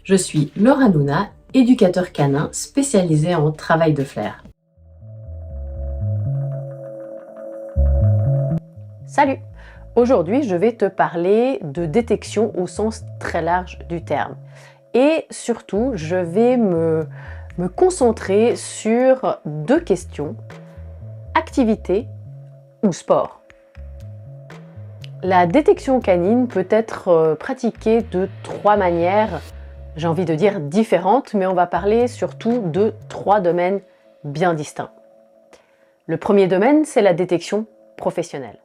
Je suis Laura Luna, éducateur canin spécialisée en travail de flair. Salut! Aujourd'hui, je vais te parler de détection au sens très large du terme. Et surtout, je vais me concentrer sur deux questions: activité ou sport. La détection canine peut être pratiquée de trois manières, j'ai envie de dire différentes, mais on va parler surtout de trois domaines bien distincts. Le premier domaine, c'est la détection professionnelle.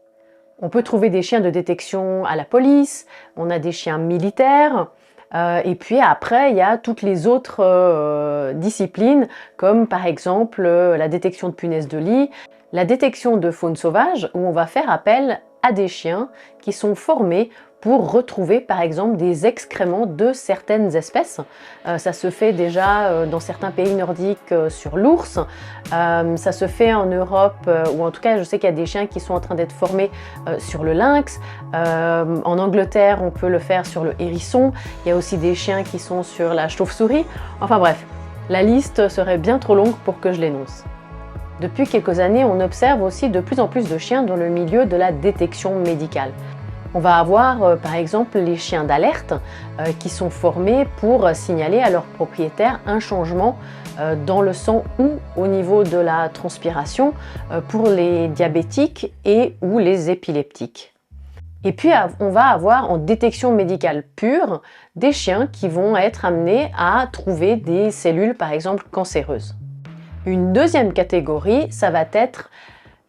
On peut trouver des chiens de détection à la police, on a des chiens militaires, et puis après, il y a toutes les autres disciplines, comme par exemple la détection de punaises de lit, la détection de faune sauvage, où on va faire appel à des chiens qui sont formés pour retrouver par exemple des excréments de certaines espèces. Ça se fait déjà dans certains pays nordiques sur l'ours, ça se fait en Europe, ou en tout cas je sais qu'il y a des chiens qui sont en train d'être formés sur le lynx. En Angleterre on peut le faire sur le hérisson, il y a aussi des chiens qui sont sur la chauve-souris. Enfin bref, la liste serait bien trop longue pour que je l'énonce. Depuis quelques années, on observe aussi de plus en plus de chiens dans le milieu de la détection médicale. On va avoir par exemple les chiens d'alerte qui sont formés pour signaler à leur propriétaire un changement dans le sang ou au niveau de la transpiration pour les diabétiques et ou les épileptiques. Et puis on va avoir en détection médicale pure des chiens qui vont être amenés à trouver des cellules par exemple cancéreuses. Une deuxième catégorie, ça va être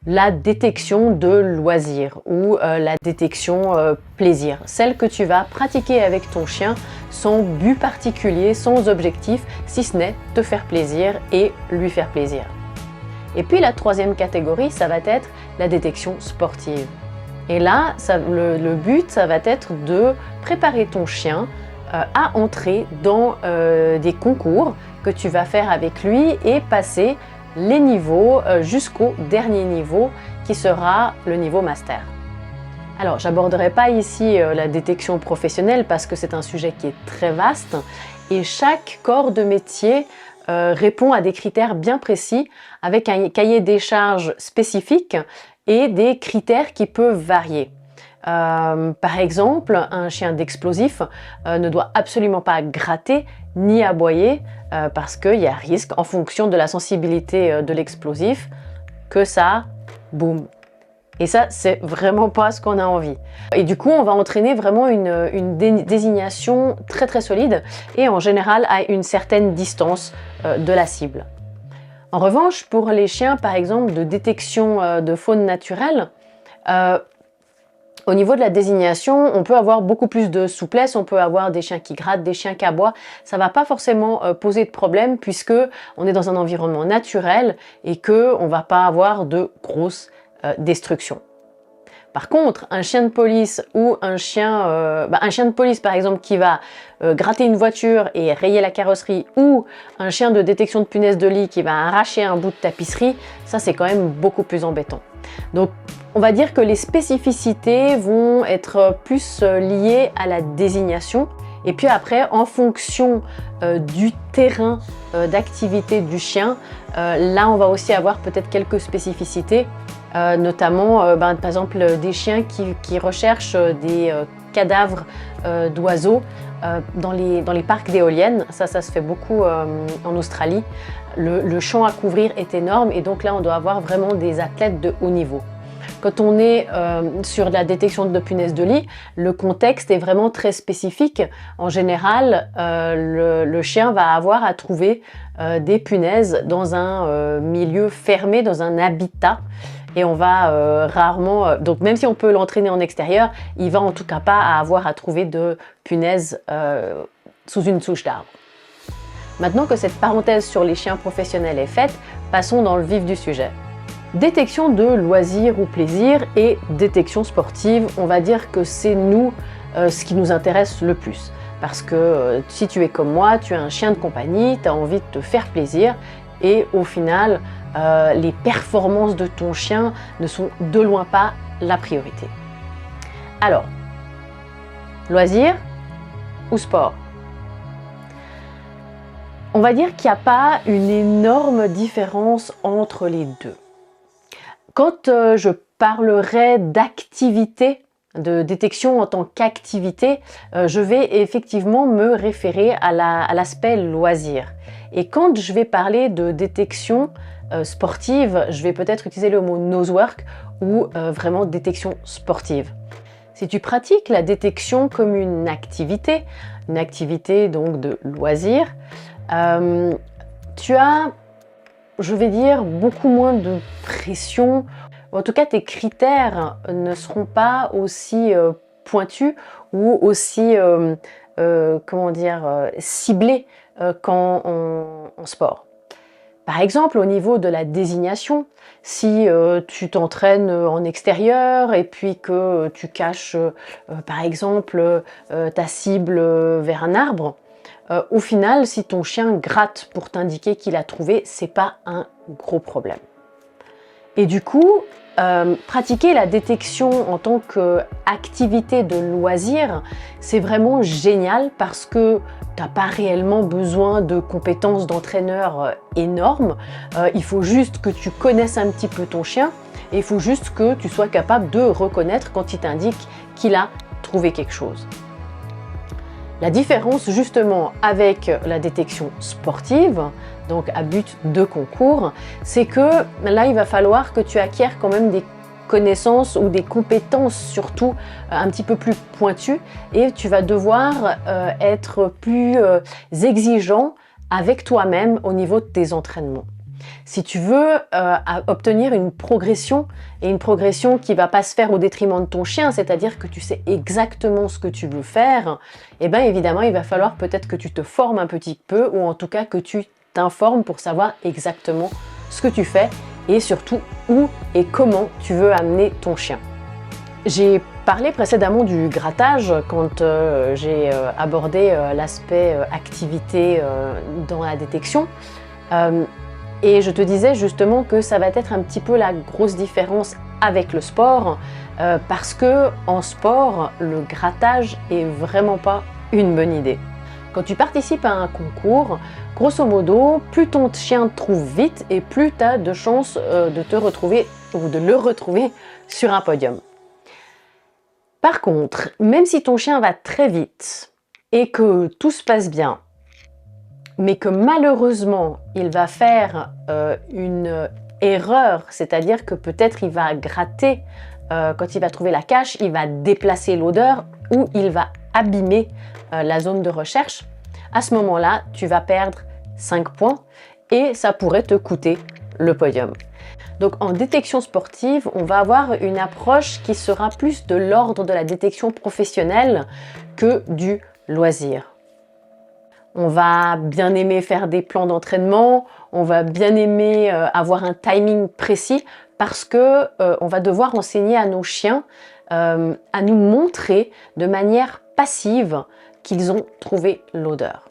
la détection de loisirs ou la détection plaisir, celle que tu vas pratiquer avec ton chien sans but particulier, sans objectif, si ce n'est te faire plaisir et lui faire plaisir. Et puis la troisième catégorie, ça va être la détection sportive. Et là, le but, ça va être de préparer ton chien à entrer dans des concours que tu vas faire avec lui et passer les niveaux jusqu'au dernier niveau qui sera le niveau master. Alors, j'aborderai pas ici la détection professionnelle parce que c'est un sujet qui est très vaste et chaque corps de métier répond à des critères bien précis avec un cahier des charges spécifique et des critères qui peuvent varier. Par exemple, un chien d'explosif ne doit absolument pas gratter ni aboyer parce qu'il y a risque, en fonction de la sensibilité de l'explosif, que ça boum. Et ça, c'est vraiment pas ce qu'on a envie. Et du coup, on va entraîner vraiment une désignation très très solide et en général à une certaine distance de la cible. En revanche, pour les chiens, par exemple, de détection de faune naturelle, au niveau de la désignation, on peut avoir beaucoup plus de souplesse, on peut avoir des chiens qui grattent, des chiens qui aboient. Ça ne va pas forcément poser de problème puisque on est dans un environnement naturel et qu'on ne va pas avoir de grosses destructions. Par contre, un chien de police ou un chien de police par exemple qui va gratter une voiture et rayer la carrosserie, ou un chien de détection de punaises de lit qui va arracher un bout de tapisserie, ça c'est quand même beaucoup plus embêtant. Donc on va dire que les spécificités vont être plus liées à la désignation. Et puis après, en fonction du terrain d'activité du chien, là on va aussi avoir peut-être quelques spécificités, notamment par exemple des chiens qui recherchent des cadavres d'oiseaux dans les parcs d'éoliennes. Ça se fait beaucoup en Australie. Le champ à couvrir est énorme et donc là on doit avoir vraiment des athlètes de haut niveau. Quand on est sur la détection de punaises de lit, le contexte est vraiment très spécifique. En général, le chien va avoir à trouver des punaises dans un milieu fermé, dans un habitat. Et on va rarement, donc même si on peut l'entraîner en extérieur, il va en tout cas pas avoir à trouver de punaises sous une souche d'arbre. Maintenant que cette parenthèse sur les chiens professionnels est faite, passons dans le vif du sujet. Détection de loisirs ou plaisir et détection sportive, on va dire que c'est ce qui nous intéresse le plus. Parce que si tu es comme moi, tu as un chien de compagnie, tu as envie de te faire plaisir et au final, les performances de ton chien ne sont de loin pas la priorité. Alors, loisirs ou sport? On va dire qu'il n'y a pas une énorme différence entre les deux. Quand je parlerai d'activité, de détection en tant qu'activité, je vais effectivement me référer à l'aspect loisir. Et quand je vais parler de détection sportive, je vais peut-être utiliser le mot nosework ou vraiment détection sportive. Si tu pratiques la détection comme une activité donc de loisir, tu as, je vais dire, beaucoup moins de pression. En tout cas, tes critères ne seront pas aussi pointus ou aussi ciblés qu'en sport. Par exemple, au niveau de la désignation, si tu t'entraînes en extérieur et puis que tu caches par exemple ta cible vers un arbre, au final, si ton chien gratte pour t'indiquer qu'il a trouvé, c'est pas un gros problème. Et du coup, pratiquer la détection en tant qu'activité de loisir, c'est vraiment génial parce que tu n'as pas réellement besoin de compétences d'entraîneur énormes. Il faut juste que tu connaisses un petit peu ton chien et il faut juste que tu sois capable de reconnaître quand il t'indique qu'il a trouvé quelque chose. La différence justement avec la détection sportive, donc à but de concours, c'est que là il va falloir que tu acquières quand même des connaissances ou des compétences surtout un petit peu plus pointues et tu vas devoir être plus exigeant avec toi-même au niveau de tes entraînements. Si tu veux obtenir une progression, et une progression qui ne va pas se faire au détriment de ton chien, c'est-à-dire que tu sais exactement ce que tu veux faire, et bien évidemment, il va falloir peut-être que tu te formes un petit peu, ou en tout cas que tu t'informes pour savoir exactement ce que tu fais, et surtout où et comment tu veux amener ton chien. J'ai parlé précédemment du grattage quand j'ai abordé l'aspect activité dans la détection. Et je te disais justement que ça va être un petit peu la grosse différence avec le sport parce que en sport, le grattage est vraiment pas une bonne idée. Quand tu participes à un concours, grosso modo, plus ton chien te trouve vite et plus tu as de chances de te retrouver ou de le retrouver sur un podium. Par contre, même si ton chien va très vite et que tout se passe bien, mais que malheureusement, il va faire une erreur, c'est-à-dire que peut-être il va gratter quand il va trouver la cache, il va déplacer l'odeur ou il va abîmer la zone de recherche. À ce moment-là, tu vas perdre 5 points et ça pourrait te coûter le podium. Donc en détection sportive, on va avoir une approche qui sera plus de l'ordre de la détection professionnelle que du loisir. On va bien aimer faire des plans d'entraînement, on va bien aimer avoir un timing précis parce que on va devoir enseigner à nos chiens à nous montrer de manière passive qu'ils ont trouvé l'odeur.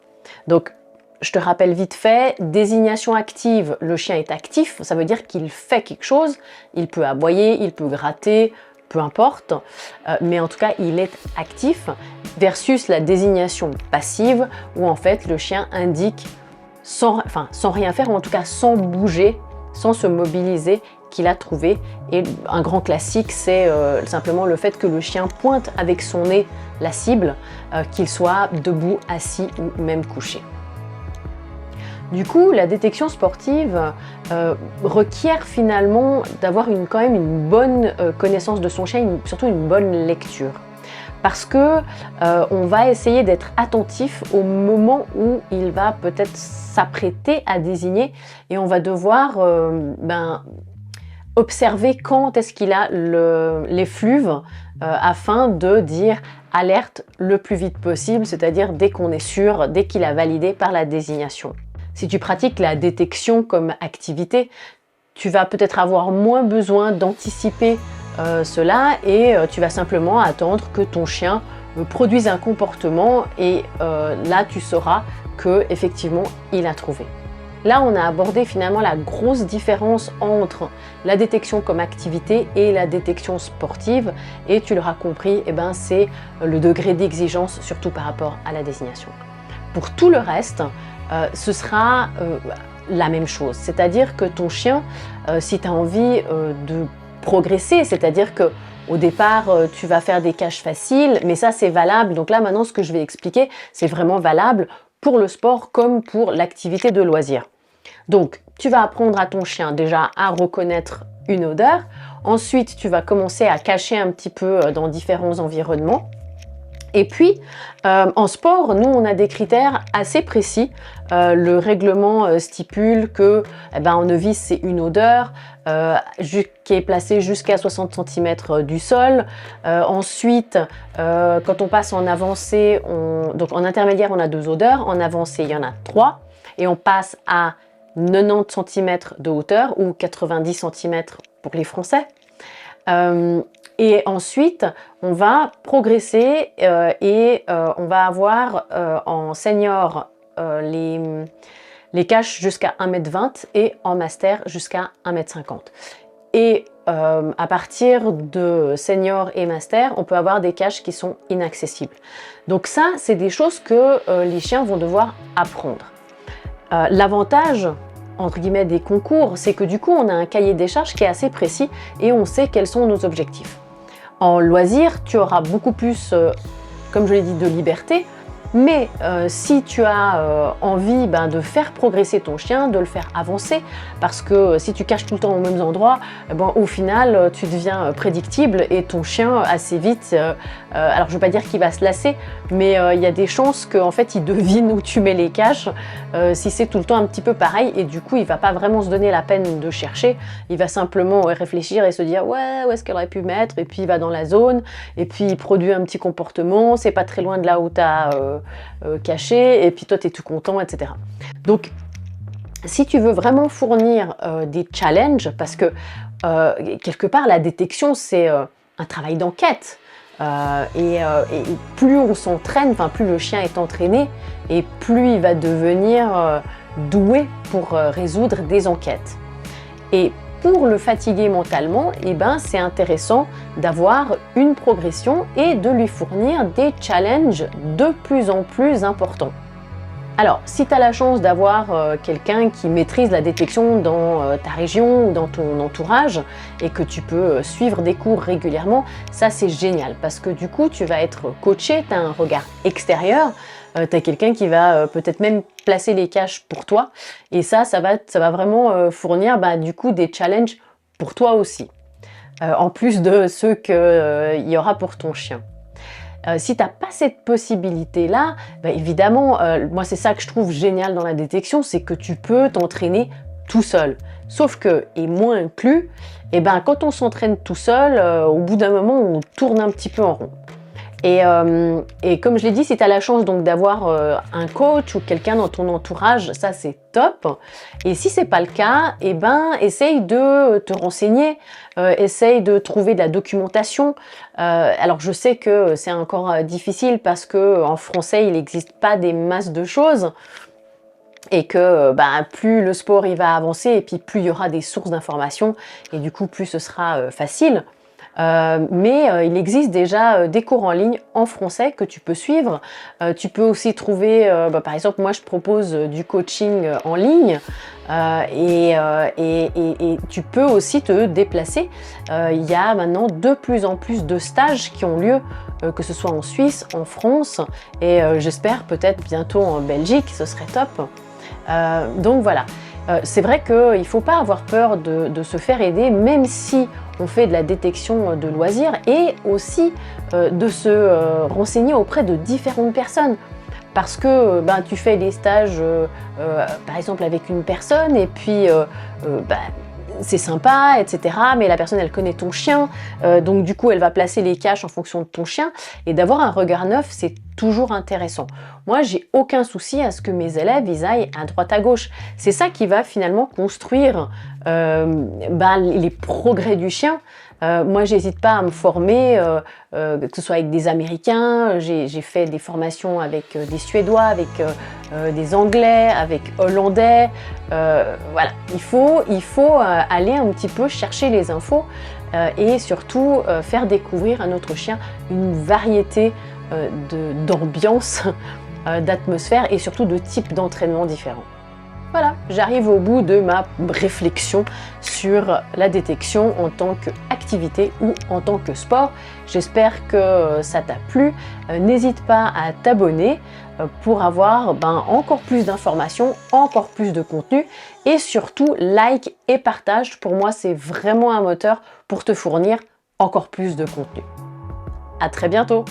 Donc, je te rappelle vite fait, désignation active, le chien est actif, ça veut dire qu'il fait quelque chose, il peut aboyer, il peut gratter, peu importe, mais en tout cas il est actif, versus la désignation passive où en fait le chien indique sans rien faire ou en tout cas sans bouger, sans se mobiliser qu'il a trouvé. Et un grand classique c'est simplement le fait que le chien pointe avec son nez la cible, qu'il soit debout, assis ou même couché. Du coup, la détection sportive requiert finalement d'avoir quand même une bonne connaissance de son chien, surtout une bonne lecture. Parce que on va essayer d'être attentif au moment où il va peut-être s'apprêter à désigner et on va devoir observer quand est-ce qu'il a l'effluve afin de dire alerte le plus vite possible, c'est-à-dire dès qu'on est sûr, dès qu'il a validé par la désignation. Si tu pratiques la détection comme activité, tu vas peut-être avoir moins besoin d'anticiper cela et tu vas simplement attendre que ton chien produise un comportement et là tu sauras que effectivement il a trouvé. Là on a abordé finalement la grosse différence entre la détection comme activité et la détection sportive et tu l'auras compris, c'est le degré d'exigence surtout par rapport à la désignation. Pour tout le reste, ce sera la même chose. C'est-à-dire que ton chien, si tu as envie de progresser, c'est-à-dire que au départ, tu vas faire des caches faciles, mais ça c'est valable. Donc là maintenant, ce que je vais expliquer, c'est vraiment valable pour le sport comme pour l'activité de loisir. Donc, tu vas apprendre à ton chien déjà à reconnaître une odeur. Ensuite, tu vas commencer à cacher un petit peu dans différents environnements. Et puis, en sport, nous, on a des critères assez précis. Le règlement stipule que en novice, c'est une odeur qui est placée jusqu'à 60 cm du sol. Ensuite, quand on passe en avancée, donc en intermédiaire, on a 2 odeurs. En avancée, il y en a 3. Et on passe à 90 cm de hauteur ou 90 cm pour les Français. Et ensuite, on va progresser et on va avoir en senior les caches jusqu'à 1,20 m et en master jusqu'à 1,50 m. Et à partir de senior et master, on peut avoir des caches qui sont inaccessibles. Donc ça, c'est des choses que les chiens vont devoir apprendre. L'avantage, entre guillemets, des concours, c'est que du coup, on a un cahier des charges qui est assez précis et on sait quels sont nos objectifs. En loisir, tu auras beaucoup plus, comme je l'ai dit, de liberté, mais si tu as envie de faire progresser ton chien, de le faire avancer, parce que si tu caches tout le temps aux mêmes endroits, au final, tu deviens prédictible et ton chien, assez vite, alors je ne veux pas dire qu'il va se lasser, mais il y a des chances qu'en fait, il devine où tu mets les caches, si c'est tout le temps un petit peu pareil, et du coup, il ne va pas vraiment se donner la peine de chercher, il va simplement réfléchir et se dire « ouais, où est-ce qu'elle aurait pu mettre ?» Et puis, il va dans la zone, et puis il produit un petit comportement, c'est pas très loin de là où tu as caché, et puis toi, tu es tout content, etc. Donc, si tu veux vraiment fournir des challenges, parce que quelque part, la détection, c'est un travail d'enquête. Et plus on s'entraîne, plus le chien est entraîné, et plus il va devenir doué pour résoudre des enquêtes. Et pour le fatiguer mentalement, c'est intéressant d'avoir une progression et de lui fournir des challenges de plus en plus importants. Alors, si tu as la chance d'avoir quelqu'un qui maîtrise la détection dans ta région ou dans ton entourage et que tu peux suivre des cours régulièrement, ça c'est génial parce que du coup tu vas être coaché, tu as un regard extérieur, tu as quelqu'un qui va peut-être même placer les caches pour toi et ça va vraiment fournir du coup des challenges pour toi aussi, en plus de ceux qu'il y aura pour ton chien. Si tu n'as pas cette possibilité-là, évidemment, moi c'est ça que je trouve génial dans la détection, c'est que tu peux t'entraîner tout seul. Sauf que, et moi inclus, quand on s'entraîne tout seul, au bout d'un moment, on tourne un petit peu en rond. Et comme je l'ai dit, si tu as la chance donc d'avoir un coach ou quelqu'un dans ton entourage, ça c'est top. Et si c'est pas le cas, essaye de te renseigner, essaye de trouver de la documentation. Alors je sais que c'est encore difficile parce que en français il n'existe pas des masses de choses. Et que plus le sport il va avancer et puis plus il y aura des sources d'informations et du coup plus ce sera facile. Mais il existe déjà des cours en ligne en français que tu peux suivre. Tu peux aussi trouver, par exemple, moi je propose du coaching en ligne et tu peux aussi te déplacer. Il y a maintenant de plus en plus de stages qui ont lieu, que ce soit en Suisse, en France et j'espère peut-être bientôt en Belgique, ce serait top. Donc voilà. C'est vrai qu'il ne faut pas avoir peur de se faire aider, même si on fait de la détection de loisirs, et aussi de se renseigner auprès de différentes personnes. Parce que tu fais des stages, par exemple, avec une personne, et puis c'est sympa, etc. Mais la personne, elle connaît ton chien, donc du coup, elle va placer les caches en fonction de ton chien. Et d'avoir un regard neuf, c'est toujours intéressant. Moi, j'ai aucun souci à ce que mes élèves, ils aillent à droite à gauche. C'est ça qui va finalement construire les progrès du chien. Moi, j'hésite pas à me former, que ce soit avec des Américains, j'ai fait des formations avec des Suédois, avec des Anglais, avec Hollandais. Voilà, il faut aller un petit peu chercher les infos et surtout faire découvrir à notre chien une variété d'ambiance d'atmosphère et surtout de types d'entraînement différents. Voilà, j'arrive au bout de ma réflexion sur la détection en tant qu'activité ou en tant que sport. J'espère que ça t'a plu. N'hésite pas à t'abonner pour avoir encore plus d'informations, encore plus de contenu et surtout like et partage. Pour moi, c'est vraiment un moteur pour te fournir encore plus de contenu. À très bientôt!